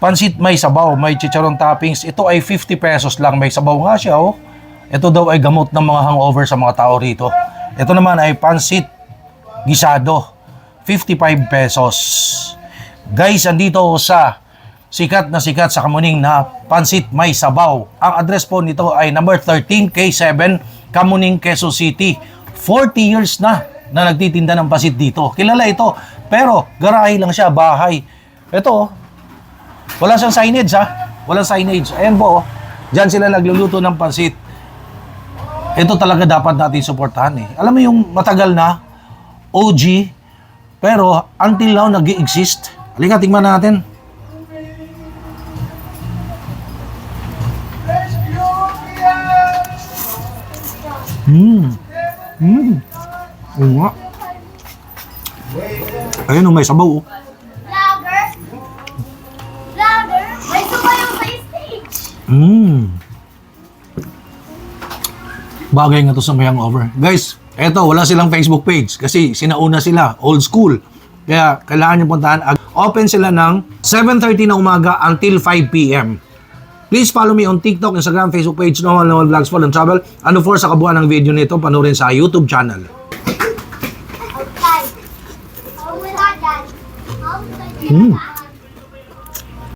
Pansit may sabaw, may chicharon toppings. Ito ay 50 pesos lang. May sabaw nga siya, oh. Ito daw ay gamot ng mga hangover sa mga tao rito. Ito naman ay pansit gisado, 55 pesos. Guys, andito ako sa sikat sa Kamuning na Pansit May Sabaw. Ang address po nito ay number 13 K7, Kamuning, Quezon City. 40 years na nagtitinda ng pansit dito. Kilala ito, pero garahe lang siya, bahay. Ito, wala siyang signage ha. Walang signage. Ayan po, dyan sila nagluluto ng pansit. Ito talaga dapat natin suportahan eh. Alam mo yung matagal na, OG, pero until now nag-i-exist. Halika, tingnan natin. Oo nga. Ayun, may sabaw. Vlogger? May sumayaw sa stage. Bagay nga to sa may hangover. Guys, eto, wala silang Facebook page kasi sinauna sila, old school. Kaya kailangan nyo puntahan. Open sila ng 7:30 na umaga until 5 p.m. Please follow me on TikTok, Instagram, Facebook page, Normal Vlogs, Fall and Travel. Ano for sa kabuuan ng video nito, panoorin sa YouTube channel. Okay. Oh, wala dyan.